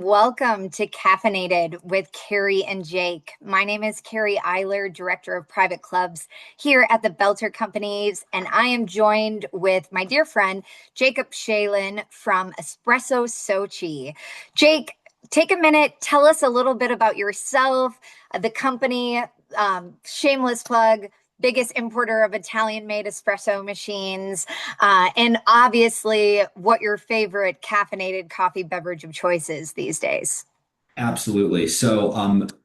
Welcome to Caffeinated with Carrie and Jake. My name is Carrie Eiler, Director of Private Clubs here at the Belter Companies, and I am joined with my dear friend, Jacob Shalin from Espresso Sochi. Jake, take a minute, tell us a little bit about yourself, the company, shameless plug, biggest importer of Italian-made espresso machines, and obviously what your favorite caffeinated coffee beverage of choice is these days. Absolutely.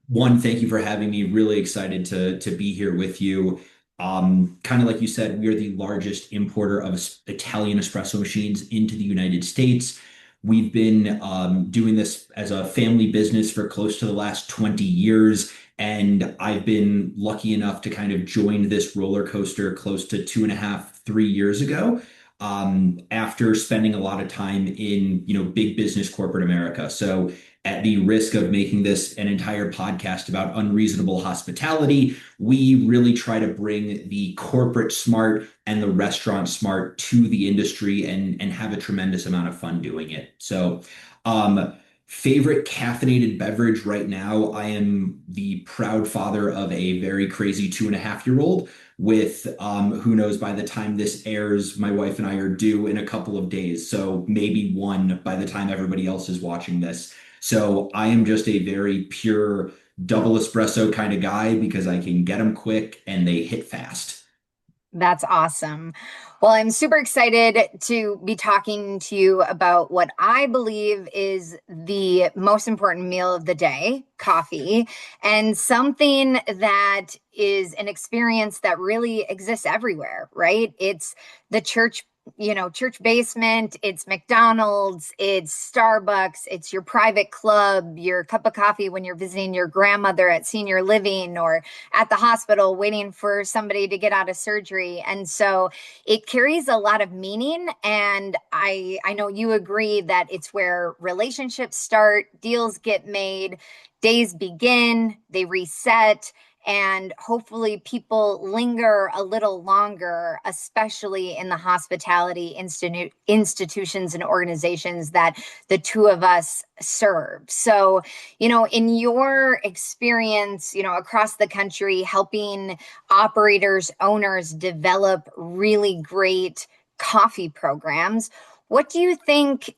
One, thank you for having me. Really excited to be here with you. Kind of like you said, we are the largest importer of Italian espresso machines into the United States. We've been doing this as a family business for close to the last 20 years, and I've been lucky enough to kind of join this roller coaster close to 2.5, 3 years ago. After spending a lot of time in, big business corporate America. So at the risk of making this an entire podcast about unreasonable hospitality, we really try to bring the corporate smart and the restaurant smart to the industry and have a tremendous amount of fun doing it. Favorite caffeinated beverage right now, I am the proud father of a very crazy 2.5-year-old with who knows, by the time this airs, my wife and I are due in a couple of days. So maybe one by the time everybody else is watching this. So I am just a very pure double espresso kind of guy because I can get them quick and they hit fast. That's awesome. Well, I'm super excited to be talking to you about what I believe is the most important meal of the day, coffee, and something that is an experience that really exists everywhere, right? It's the church basement, it's McDonald's, it's Starbucks, it's your private club, your cup of coffee when you're visiting your grandmother at senior living or at the hospital waiting for somebody to get out of surgery. And so it carries a lot of meaning. And I know you agree that it's where relationships start, deals get made, days begin, they reset, and hopefully people linger a little longer, especially in the hospitality institutions and organizations that the two of us serve. So, in your experience, across the country, helping operators, owners develop really great coffee programs, what do you think,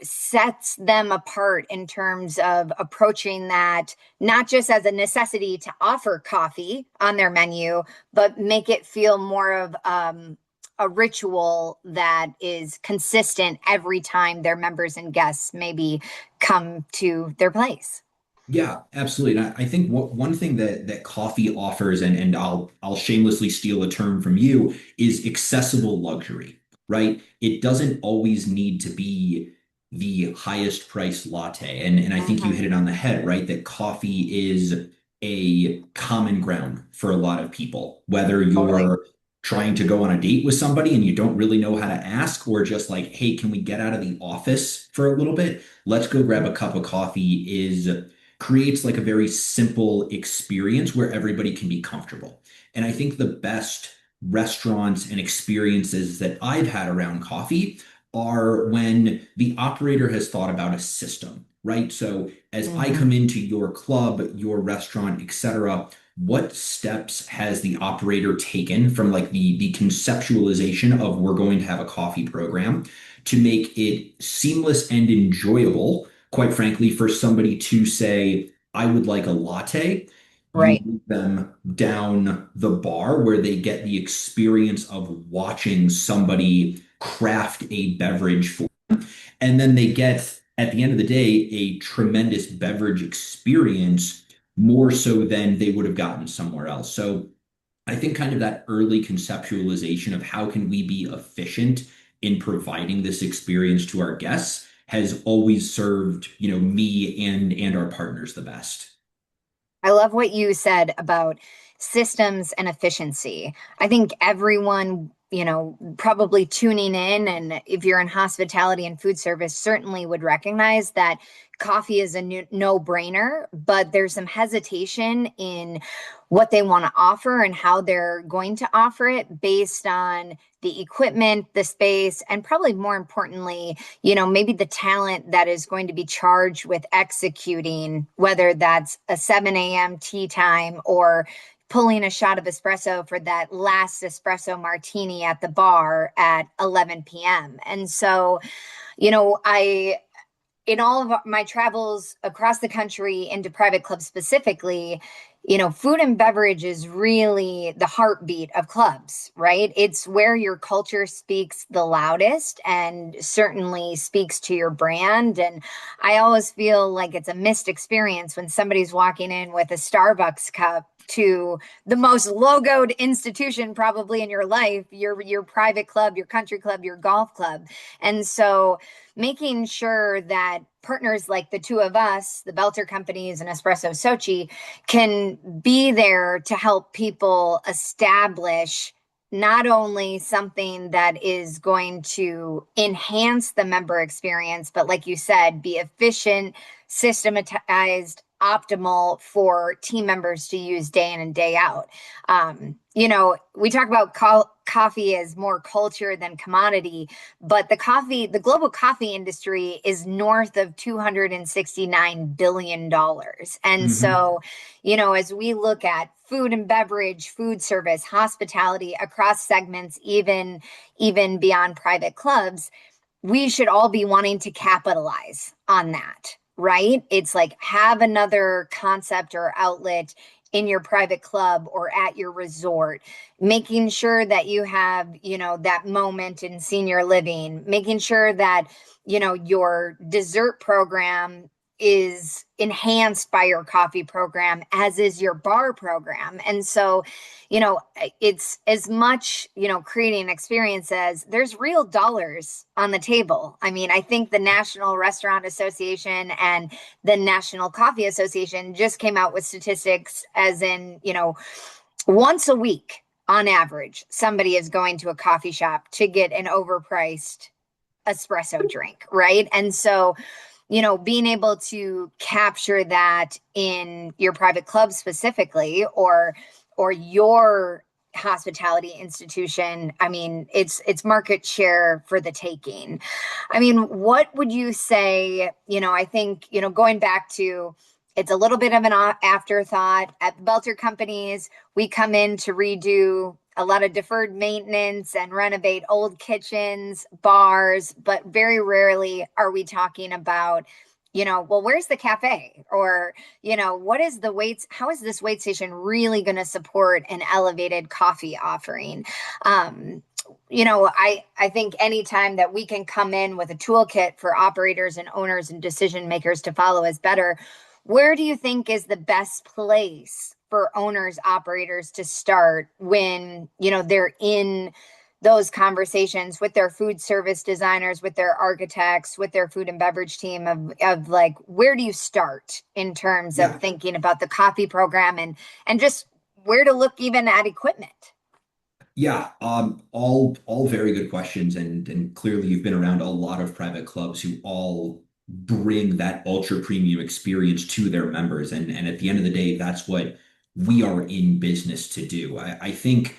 sets them apart in terms of approaching that, not just as a necessity to offer coffee on their menu, but make it feel more of a ritual that is consistent every time their members and guests maybe come to their place? Yeah, absolutely. And I think one thing that coffee offers, and I'll shamelessly steal a term from you, is accessible luxury, right? It doesn't always need to be the highest price latte. And I think you Mhm. hit it on the head, right? That coffee is a common ground for a lot of people, whether Totally. you're trying to go on a date with somebody and you don't really know how to ask, or just like, hey, can we get out of the office for a little bit? Let's go grab a cup of coffee is creates like a very simple experience where everybody can be comfortable. And I think the best restaurants and experiences that I've had around coffee are when the operator has thought about a system, right? So as I Mhm. come into your club, your restaurant, etc., what steps has the operator taken from like the conceptualization of we're going to have a coffee program to make it seamless and enjoyable, quite frankly, for somebody to say, I would like a latte. You Right. move them down the bar where they get the experience of watching somebody craft a beverage for them. And then they get, at the end of the day, a tremendous beverage experience more so than they would have gotten somewhere else. So I think kind of that early conceptualization of how can we be efficient in providing this experience to our guests has always served, me and our partners the best. I love what you said about systems and efficiency. I think everyone probably tuning in, and if you're in hospitality and food service, certainly would recognize that coffee is a no-brainer, but there's some hesitation in what they want to offer and how they're going to offer it based on the equipment, the space, and probably more importantly, maybe the talent that is going to be charged with executing, whether that's a 7 a.m. tea time or pulling a shot of espresso for that last espresso martini at the bar at 11 p.m. And so, I in all of my travels across the country into private clubs specifically, food and beverage is really the heartbeat of clubs, right? It's where your culture speaks the loudest and certainly speaks to your brand. And I always feel like it's a missed experience when somebody's walking in with a Starbucks cup to the most logoed institution probably in your life, your private club, your country club, your golf club. And so making sure that partners like the two of us, the Belter companies and Espresso Sochi, can be there to help people establish not only something that is going to enhance the member experience, but like you said, be efficient, systematized, optimal for team members to use day in and day out. We talk about coffee as more culture than commodity, but the global coffee industry is north of $269 billion. And Hmm. so, as we look at food and beverage, food service, hospitality across segments, even beyond private clubs, we should all be wanting to capitalize on that, right? It's like have another concept or outlet in your private club or at your resort, making sure that you have, that moment in senior living, making sure that, your dessert program is enhanced by your coffee program, as is your bar program. And so, it's as much, creating an experience as there's real dollars on the table. I mean, I think the National Restaurant Association and the National Coffee Association just came out with statistics as in, once a week on average, somebody is going to a coffee shop to get an overpriced espresso drink, right? And so, being able to capture that in your private club specifically, or your hospitality institution, I mean, it's market share for the taking. I mean, what would you say? I think, going back to, it's a little bit of an afterthought at the Belter companies. We come in to redo a lot of deferred maintenance and renovate old kitchens, bars, but very rarely are we talking about, well, where's the cafe? Or, what is the weights? How is this wait station really going to support an elevated coffee offering? I think anytime that we can come in with a toolkit for operators and owners and decision makers to follow is better. Where do you think is the best place for owners, operators to start when, they're in those conversations with their food service designers, with their architects, with their food and beverage team of like, where do you start in terms of Yeah. thinking about the coffee program and just where to look even at equipment? Yeah, all very good questions, and clearly you've been around a lot of private clubs who all bring that ultra premium experience to their members, and at the end of the day, that's what we are in business to do. I think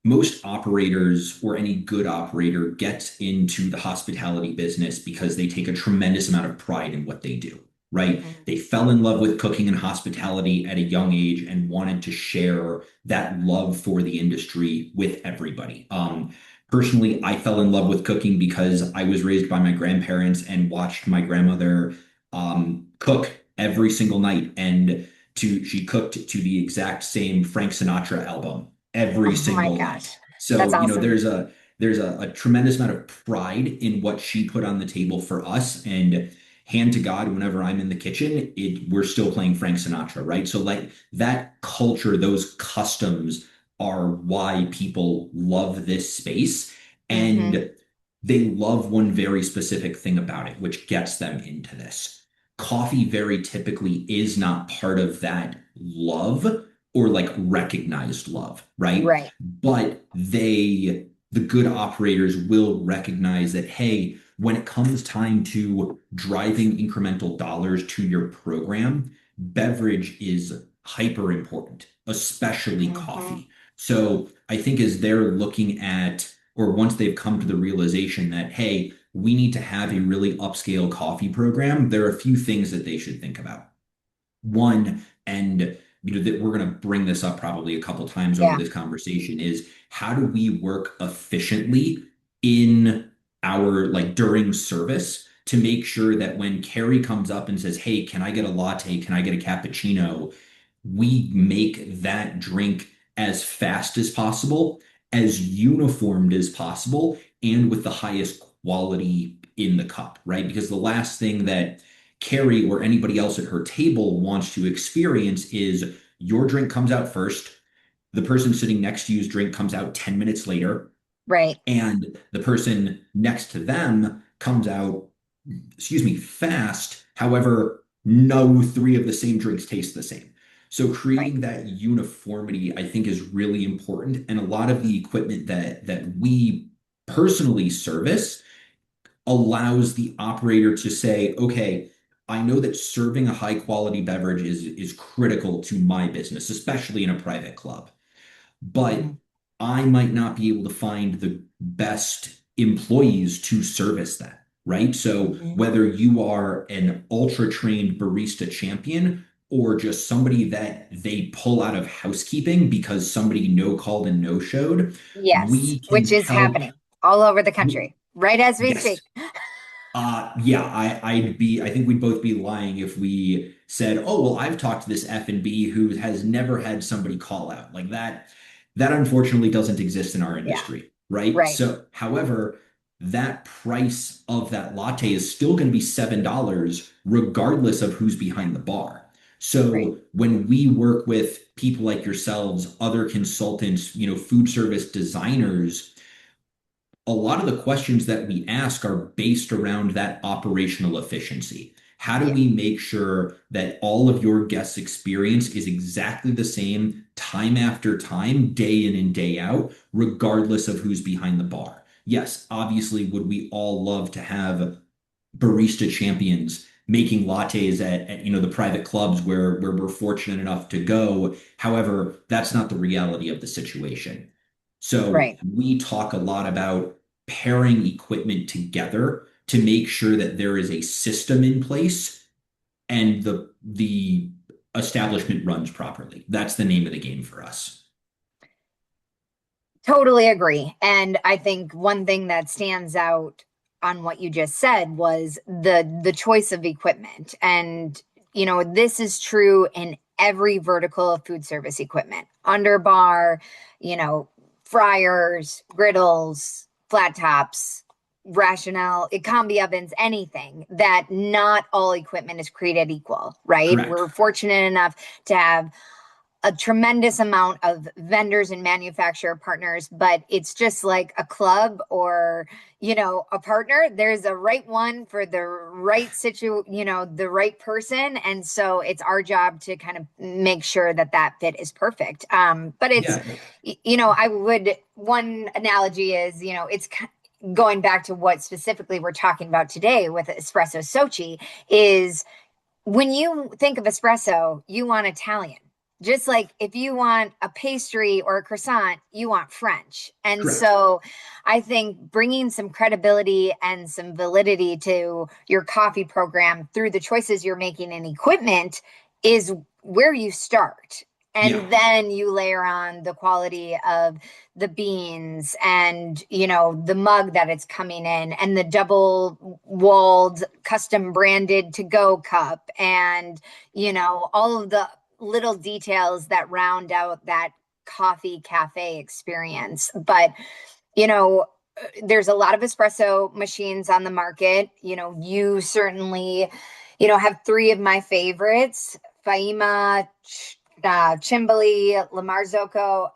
most operators or any good operator gets into the hospitality business because they take a tremendous amount of pride in what they do, right? Mhm. They fell in love with cooking and hospitality at a young age and wanted to share that love for the industry with everybody. Personally, I fell in love with cooking because I was raised by my grandparents and watched my grandmother cook every single night. And she cooked to the exact same Frank Sinatra album every Oh my single night. gosh. That's So, awesome. there's a tremendous amount of pride in what she put on the table for us. And hand to God, whenever I'm in the kitchen, we're still playing Frank Sinatra, right? So like that culture, those customs are why people love this space. Hmm. And they love one very specific thing about it, which gets them into this. Coffee very typically is not part of that love or like recognized love, right? Right. But they the good operators will recognize that, hey, when it comes time to driving incremental dollars to your program, beverage is hyper important, especially Hmm. coffee. So I think as they're looking at, or once they've come to the realization that, hey, we need to have a really upscale coffee program, there are a few things that they should think about. One, and that we're going to bring this up probably a couple times over Yeah. this conversation, is how do we work efficiently in our like during service to make sure that when Carrie comes up and says, "Hey, can I get a latte? Can I get a cappuccino?" we make that drink as fast as possible, as uniformed as possible, and with the highest quality in the cup, right? Because the last thing that Carrie or anybody else at her table wants to experience is your drink comes out first, the person sitting next to you's drink comes out 10 minutes later, Right. and the person next to them comes out, excuse me, fast. However, no three of the same drinks taste the same. So Right. creating that uniformity, I think, is really important. And a lot of the equipment that we personally service allows the operator to say, okay, I know that serving a high quality beverage is critical to my business, especially in a private club, but Mhm. I might not be able to find the best employees to service that, right? So Mhm. whether you are an ultra trained barista champion or just somebody that they pull out of housekeeping because somebody no called and no showed, Yes, we which can is help. happening all over the country right as we Yes. speak. Yeah, I think we'd both be lying if we said, oh, well, I've talked to this F&B who has never had somebody call out like that. That unfortunately doesn't exist in our Yeah. industry, right? Right. So, however, that price of that latte is still going to be $7 regardless of who's behind the bar. Right. So when we work with people like yourselves, other consultants, food service designers, a lot of the questions that we ask are based around that operational efficiency. How do Yeah. we make sure that all of your guest experience is exactly the same time after time, day in and day out, regardless of who's behind the bar? Yes, obviously, would we all love to have barista champions making lattes at the private clubs where we're fortunate enough to go. However, that's not the reality of the situation. So Right. we talk a lot about pairing equipment together to make sure that there is a system in place and the establishment runs properly. That's the name of the game for us. Totally agree. And I think one thing that stands out on what you just said was the choice of equipment. And this is true in every vertical of food service equipment. Underbar, you know, fryers, griddles, flat tops, rationale, combi ovens, anything that not all equipment is created equal, right? Correct. We're fortunate enough to have a tremendous amount of vendors and manufacturer partners, but it's just like a club or, a partner. There's a right one for the right the right person. And so it's our job to kind of make sure that that fit is perfect. But it's, Yeah. one analogy is, it's going back to what specifically we're talking about today with espresso sochi is when you think of espresso, you want Italian. Just like if you want a pastry or a croissant, you want French. And Correct. so I think bringing some credibility and some validity to your coffee program through the choices you're making in equipment is where you start. Yeah. And then you layer on the quality of the beans and the mug that it's coming in and the double walled custom branded to go cup and all of the little details that round out that coffee cafe experience. But you know there's a lot of espresso machines on the market. You certainly have three of my favorites: Faima, Chimbali, Lamar Zocco.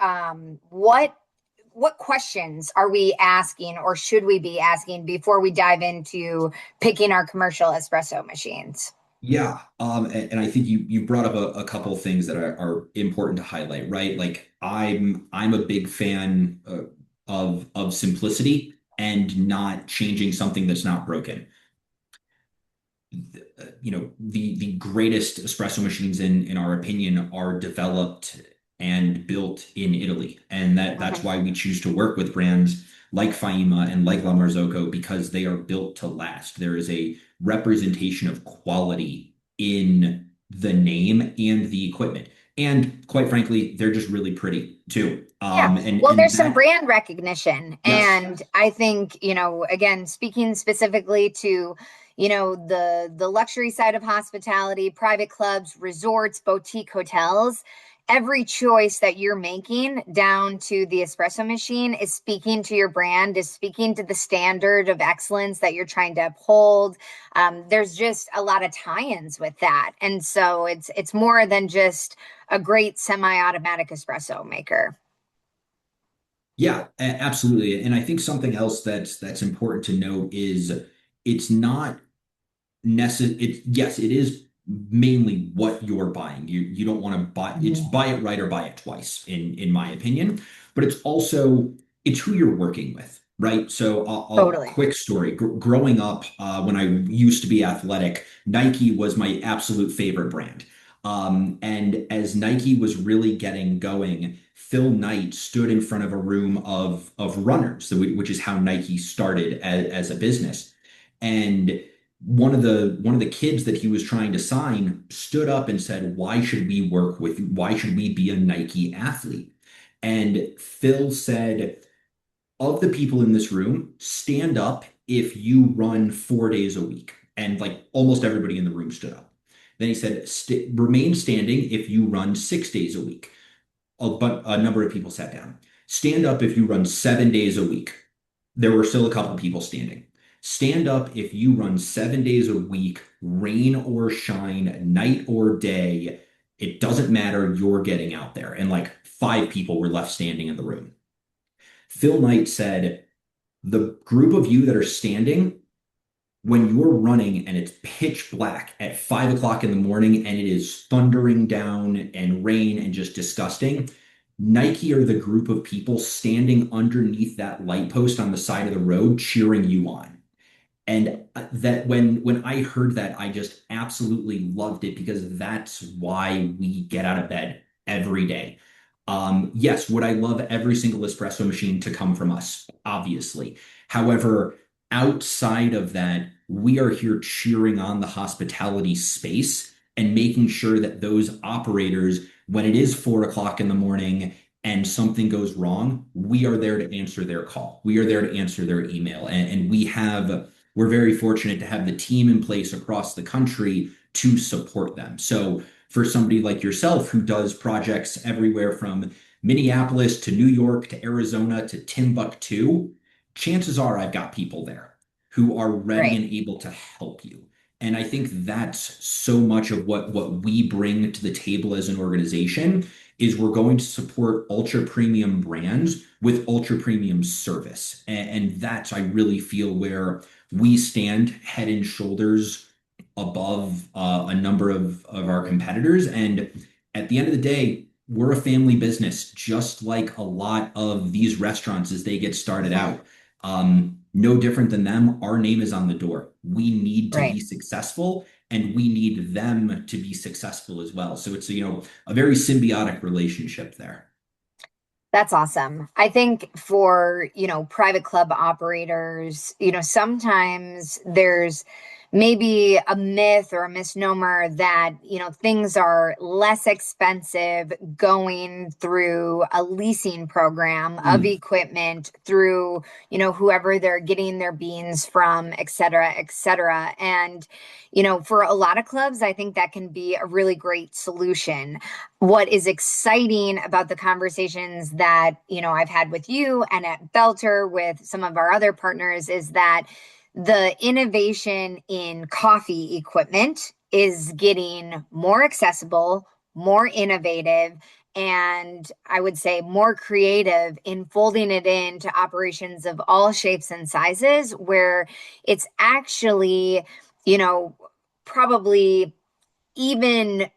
What questions are we asking or should we be asking before we dive into picking our commercial espresso machines? Yeah, and I think you brought up a couple of things that are important to highlight, right? Like I'm a big fan. of simplicity and not changing something that's not broken. The greatest espresso machines in our opinion are developed and built in Italy, and that's why we choose to work with brands like Faima and like La Marzocco, because they are built to last. There is a representation of quality in the name and the equipment, and quite frankly, they're just really pretty too. Yeah. And Well, there's some that, brand recognition. yes. And I think, again, speaking specifically to, the luxury side of hospitality, private clubs, resorts, boutique hotels, every choice that you're making down to the espresso machine is speaking to your brand, is speaking to the standard of excellence that you're trying to uphold. There's just a lot of tie-ins with that. And so it's more than just a great semi-automatic espresso maker. Yeah, absolutely. And I think something else that's important to note is it's not necessary. Yes, it is mainly what you're buying. You don't want to buy it right or buy it twice, in my opinion. But it's who you're working with, right? So I'll Totally. quick story. Growing up, when I used to be athletic, Nike was my absolute favorite brand. And as Nike was really getting going, Phil Knight stood in front of a room of runners, which is how Nike started as a business. And one of the kids that he was trying to sign stood up and said, why should we be a Nike athlete? And Phil said, of the people in this room, stand up if you run 4 days a week. And like almost everybody in the room stood up. Then he said, remain standing if you run 6 days a week. But a number of people sat down. Stand up if you run 7 days a week. There were still a couple people standing. Stand up if you run 7 days a week, rain or shine, night or day. It doesn't matter. You're getting out there. And like five people were left standing in the room. Phil Knight said, the group of you that are standing, when you're running and it's pitch black at 5 o'clock in the morning and it is thundering down and rain and just disgusting, Nike are the group of people standing underneath that light post on the side of the road cheering you on. And that when I heard that, I just absolutely loved it because that's why we get out of bed every day. Yes, would I love every single espresso machine to come from us? Obviously. However, outside of that, we are here cheering on the hospitality space and making sure that those operators, when it is 4 o'clock in the morning and something goes wrong, we are there to answer their call. We are there to answer their email. And we're very fortunate to have the team in place across the country to support them. So for somebody like yourself who does projects everywhere from Minneapolis to New York to Arizona to Timbuktu, chances are I've got people there who are ready Right. and able to help you. And I think that's so much of what we bring to the table as an organization is we're going to support ultra premium brands with ultra premium service. And that's, I really feel, where we stand head and shoulders above a number of our competitors. And at the end of the day, we're a family business, just like a lot of these restaurants as they get started Mhm. out. No different than them. Our name is on the door. We need to Right. be successful, and we need them to be successful as well. So it's a very symbiotic relationship there. That's awesome. I think for, private club operators, sometimes there's maybe a myth or a misnomer that, things are less expensive going through a leasing program of Mm. equipment through, whoever they're getting their beans from, et cetera, et cetera. And, for a lot of clubs, I think that can be a really great solution. What is exciting about the conversations that I've had with you and at Belter with some of our other partners is that the innovation in coffee equipment is getting more accessible, more innovative, and I would say more creative in folding it into operations of all shapes and sizes where it's actually, you know probably even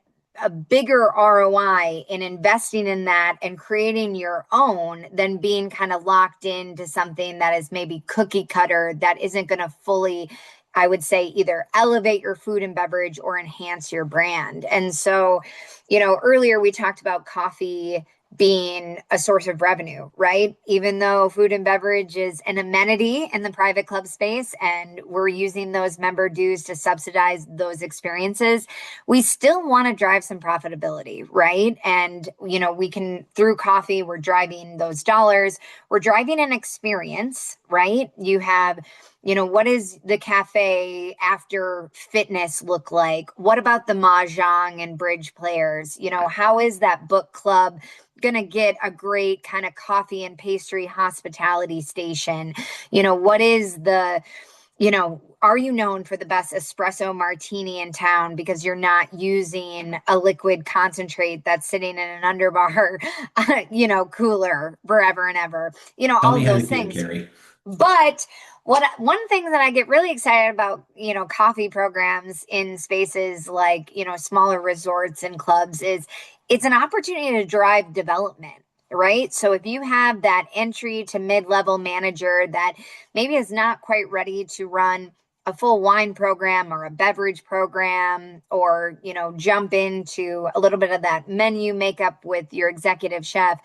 a bigger ROI in investing in that and creating your own than being kind of locked into something that is maybe cookie cutter that isn't going to fully, I would say, either elevate your food and beverage or enhance your brand. And so, earlier we talked about coffee being a source of revenue, right? Even though food and beverage is an amenity in the private club space and we're using those member dues to subsidize those experiences, we still want to drive some profitability, right? And, we can, through coffee, we're driving those dollars, we're driving an experience, right? You have, what does the cafe after fitness look like? What about the mahjong and bridge players? How is that book club going to get a great kind of coffee and pastry hospitality station? What is are you known for the best espresso martini in town because you're not using a liquid concentrate that's sitting in an underbar, cooler forever and ever, Tell all me of how those you feel, things. Carrie. But one thing that I get really excited about, coffee programs in spaces like, smaller resorts and clubs is it's an opportunity to drive development, right? So if you have that entry to mid-level manager that maybe is not quite ready to run a full wine program or a beverage program, or, jump into a little bit of that menu makeup with your executive chef,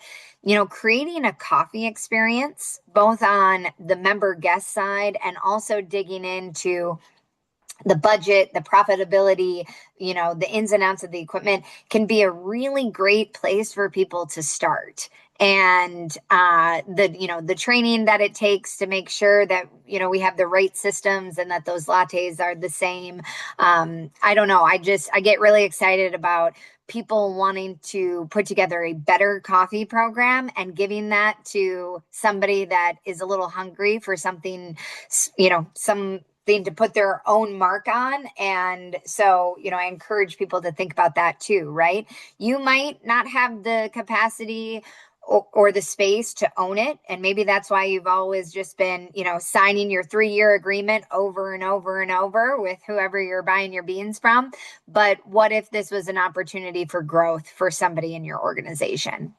creating a coffee experience, both on the member guest side and also digging into the budget, the profitability, the ins and outs of the equipment can be a really great place for people to start. And the training that it takes to make sure that, we have the right systems and that those lattes are the same. I don't know. I get really excited about people wanting to put together a better coffee program and giving that to somebody that is a little hungry for something, something to put their own mark on. And so, I encourage people to think about that too, right? You might not have the capacity or the space to own it. And maybe that's why you've always just been, signing your 3-year agreement over and over and over with whoever you're buying your beans from. But what if this was an opportunity for growth for somebody in your organization?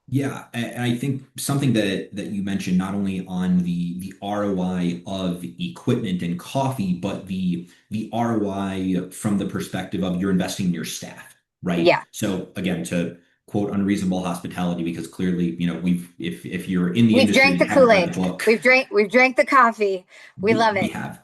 Yeah, and I think something that you mentioned, not only on the ROI of equipment and coffee, but the ROI from the perspective of you're investing in your staff, right? Yeah. So again, to quote unreasonable hospitality, because clearly, if you're in the We've industry drank and the you haven't read the Kool-Aid. book, We've drank the coffee. We love we it. have.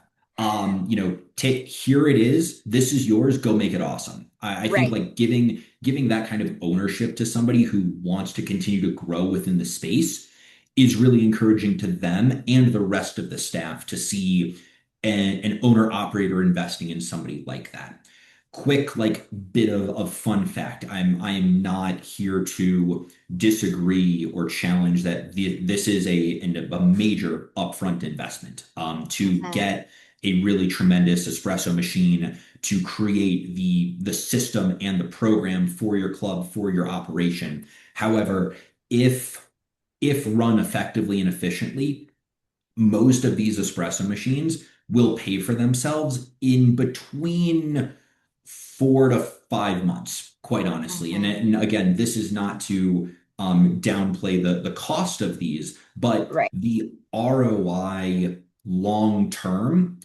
Take here it is. This is yours. Go make it awesome. I think Right. like giving that kind of ownership to somebody who wants to continue to grow within the space is really encouraging to them and the rest of the staff to see an owner operator investing in somebody like that. Quick like bit of fun fact. I'm not here to disagree or challenge that this is a major upfront investment to Mhm. get a really tremendous espresso machine to create the system and the program for your club for your operation. However, if run effectively and efficiently, most of these espresso machines will pay for themselves in between 4 to 5 months, quite honestly. And, Mhm. and again, this is not to downplay the cost of these, but Right. the ROI long term,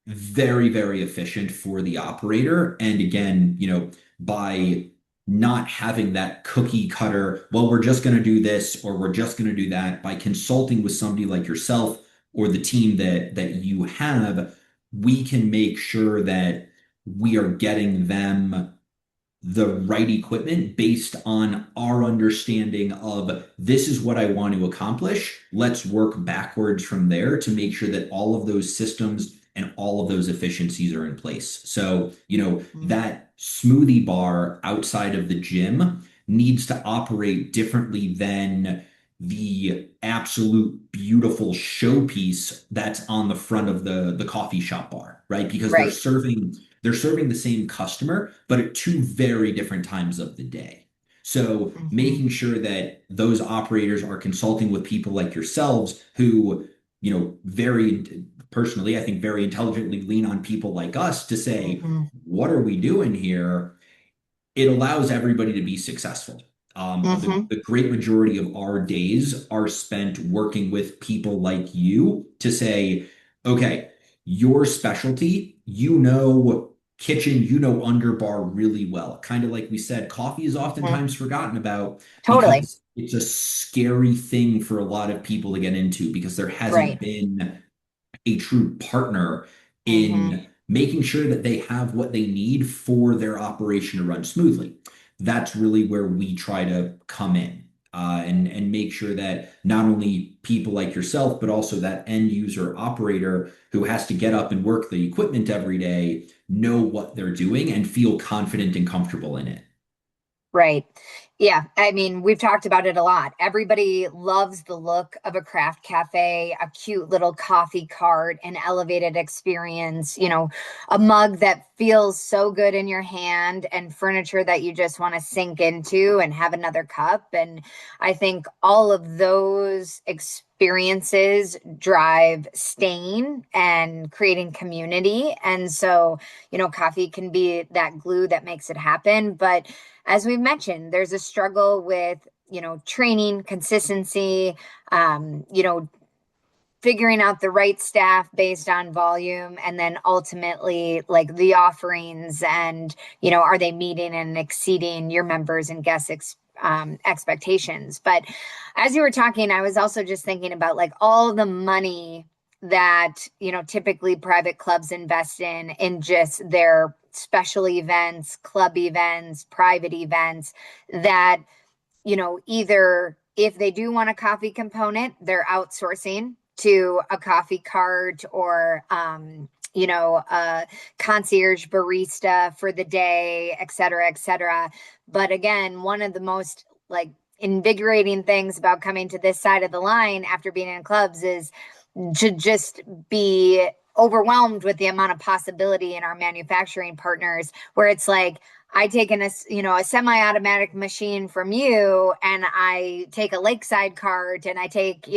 very, very efficient for the operator. And again, by not having that cookie cutter, well, we're just going to do this or we're just going to do that, by consulting with somebody like yourself or the team that you have, we can make sure that we are getting them the right equipment based on our understanding of this is what I want to accomplish. Let's work backwards from there to make sure that all of those systems and all of those efficiencies are in place. So, Mhm. that smoothie bar outside of the gym needs to operate differently than the absolute beautiful showpiece that's on the front of the coffee shop bar, right? Because they're Right. serving the same customer, but at two very different times of the day. So Mhm. making sure that those operators are consulting with people like yourselves who, very personally, I think very intelligently lean on people like us to say, Mhm. what are we doing here? it allows everybody to be successful. Hmm. The great majority of our days are spent working with people like you to say, okay, your specialty, kitchen, underbar really well. Kind of like we said, coffee is Hmm. oftentimes forgotten about Totally. because it's a scary thing for a lot of people to get into because there hasn't Right. been a true partner Hmm. in making sure that they have what they need for their operation to run smoothly. That's really where we try to come in and make sure that not only people like yourself, but also that end user operator who has to get up and work the equipment every day know what they're doing and feel confident and comfortable in it. Right. Yeah. I mean, we've talked about it a lot. Everybody loves the look of a craft cafe, a cute little coffee cart, an elevated experience, a mug that feels so good in your hand and furniture that you just want to sink into and have another cup. And I think all of those experiences drive staying and creating community. And so, coffee can be that glue that makes it happen. But as we mentioned, there's a struggle with, training, consistency, figuring out the right staff based on volume, and then ultimately like the offerings and, are they meeting and exceeding your members and guests' expectations. But as you were talking, I was also just thinking about like all the money that, typically private clubs invest in just their special events, club events, private events that, either if they do want a coffee component, they're outsourcing to a coffee cart or, a concierge barista for the day, et cetera, et cetera. But again, one of the most like invigorating things about coming to this side of the line after being in clubs is to just be overwhelmed with the amount of possibility in our manufacturing partners where it's like I take a semi-automatic machine from you and I take a lakeside cart and I take,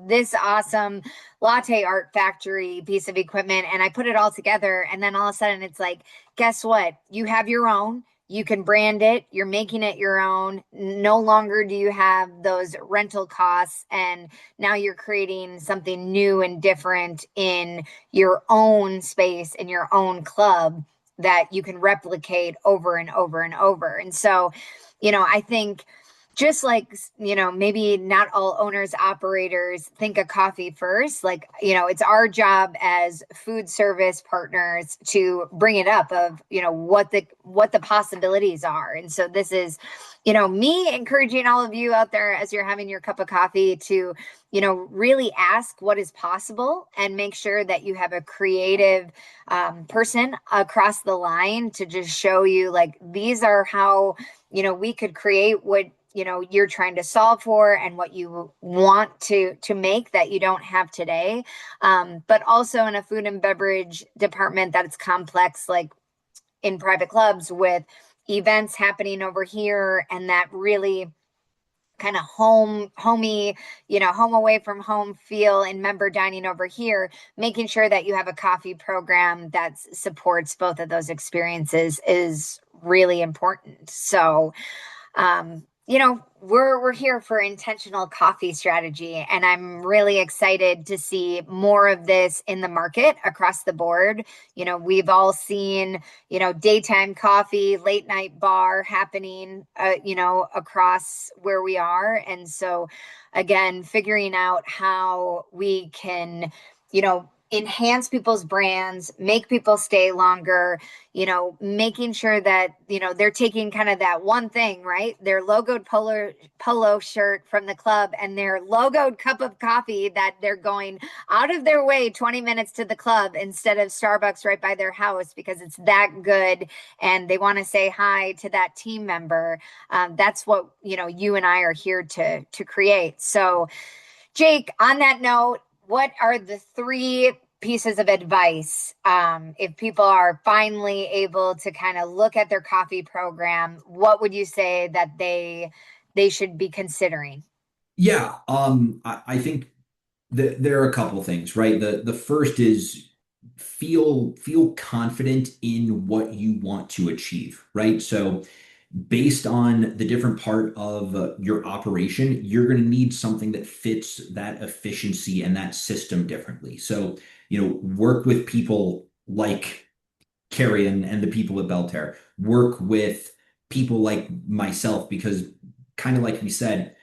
this awesome latte art factory piece of equipment and I put it all together. And then all of a sudden it's like, guess what? You have your own. You can brand it. You're making it your own. No longer do you have those rental costs. And now you're creating something new and different in your own space, in your own club that you can replicate over and over and over. And so, I think just like, maybe not all owners, operators think of coffee first. Like, it's our job as food service partners to bring it up of, what the possibilities are. And so this is, me encouraging all of you out there as you're having your cup of coffee to, really ask what is possible and make sure that you have a creative person across the line to just show you like these are how we could create what you're trying to solve for and what you want to make that you don't have today, but also in a food and beverage department that it's complex like in private clubs with events happening over here and that really kind of homey, home away from home feel in member dining over here, making sure that you have a coffee program that supports both of those experiences is really important. So, we're here for intentional coffee strategy, and I'm really excited to see more of this in the market across the board. We've all seen, daytime coffee, late night bar happening, across where we are. And so, again, figuring out how we can, enhance people's brands, make people stay longer, making sure that, they're taking kind of that one thing, right? Their logoed polo shirt from the club and their logoed cup of coffee that they're going out of their way 20 minutes to the club instead of Starbucks right by their house because it's that good and they want to say hi to that team member. That's what, you and I are here to create. So, Jake, on that note, what are the three pieces of advice if people are finally able to kind of look at their coffee program? What would you say that they should be considering? Yeah, I think there are a couple things, right? The first is feel confident in what you want to achieve, right? So based on the different part of your operation, you're going to need something that fits that efficiency and that system differently. So, work with people like Carrie and the people at Belter, work with people like myself, because kind of like we said,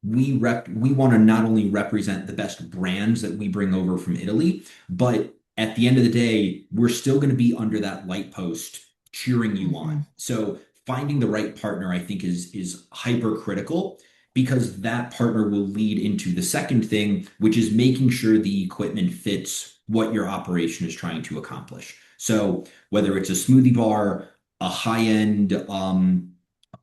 we want to not only represent the best brands that we bring over from Italy, but at the end of the day, we're still going to be under that light post cheering you on. Mhm. So finding the right partner, I think, is hyper critical, because that partner will lead into the second thing, which is making sure the equipment fits what your operation is trying to accomplish. So whether it's a smoothie bar, a high-end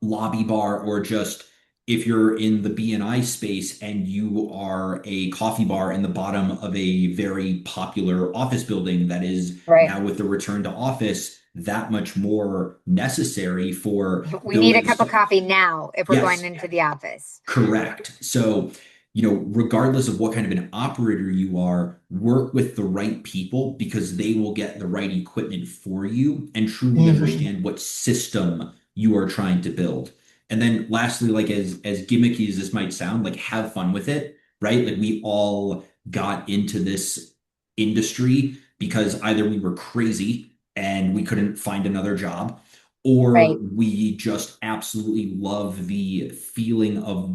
lobby bar, or just if you're in the B&I space and you are a coffee bar in the bottom of a very popular office building that is Right. now, with the return to office, that much more necessary for We need a cup those. of coffee now if we're going Yes, into the office. correct. So, regardless of what kind of an operator you are, work with the right people, because they will get the right equipment for you and truly Mhm. understand what system you are trying to build. And then lastly, like as gimmicky as this might sound, like have fun with it, right? Like we all got into this industry because either we were crazy and we couldn't find another job, or Right. we just absolutely love the feeling of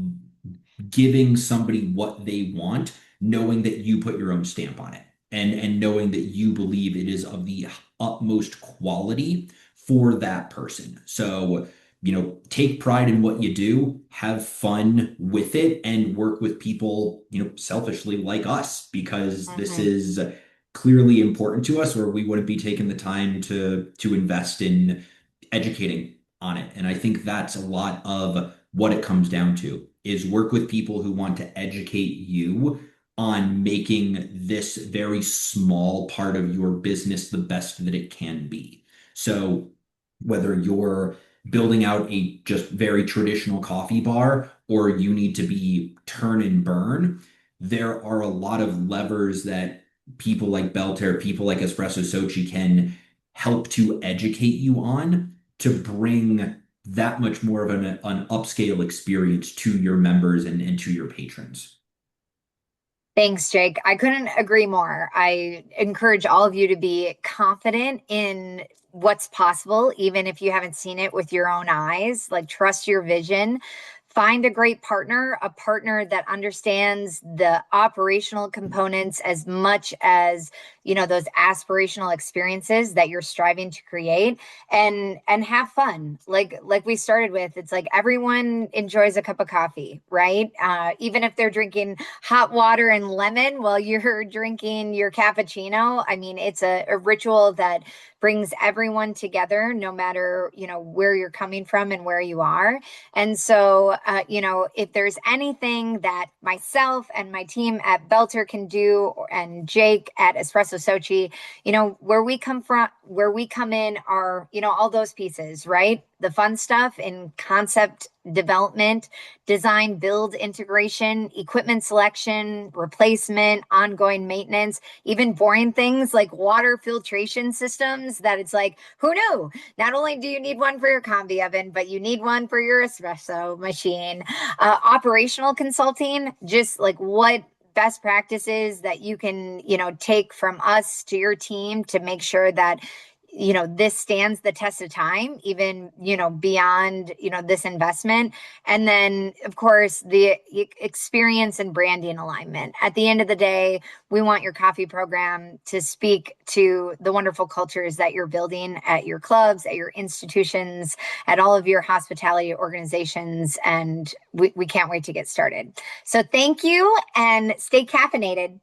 giving somebody what they want, knowing that you put your own stamp on it, and knowing that you believe it is of the utmost quality for that person. So, take pride in what you do, have fun with it, and work with people, selfishly like us, because this Mhm. is clearly important to us, or we wouldn't be taking the time to invest in educating on it. And I think that's a lot of what it comes down to, is work with people who want to educate you on making this very small part of your business the best that it can be. So whether you're building out a just very traditional coffee bar, or you need to be turn and burn, there are a lot of levers that people like Belter, people like Espresso Sochi can help to educate you on, to bring that much more of an upscale experience to your members and to your patrons. Thanks, Jake. I couldn't agree more. I encourage all of you to be confident in what's possible, even if you haven't seen it with your own eyes. Like, trust your vision. Find a great partner, a partner that understands the operational components as much as, those aspirational experiences that you're striving to create, and have fun. Like we started with, it's like everyone enjoys a cup of coffee, right? Even if they're drinking hot water and lemon while you're drinking your cappuccino. I mean, it's a ritual that brings everyone together, no matter, where you're coming from and where you are. And so, if there's anything that myself and my team at Belter can do, and Jake at Espresso Sochi, where we come in are, all those pieces, right? The fun stuff in concept development, design, build, integration, equipment selection, replacement, ongoing maintenance, even boring things like water filtration systems that it's like, who knew? Not only do you need one for your combi oven, but you need one for your espresso machine. Operational consulting, just like what best practices that you can, take from us to your team to make sure that this stands the test of time, even, beyond, this investment. And then, of course, the experience and branding alignment. At the end of the day, we want your coffee program to speak to the wonderful cultures that you're building at your clubs, at your institutions, at all of your hospitality organizations. And we can't wait to get started. So thank you, and stay caffeinated.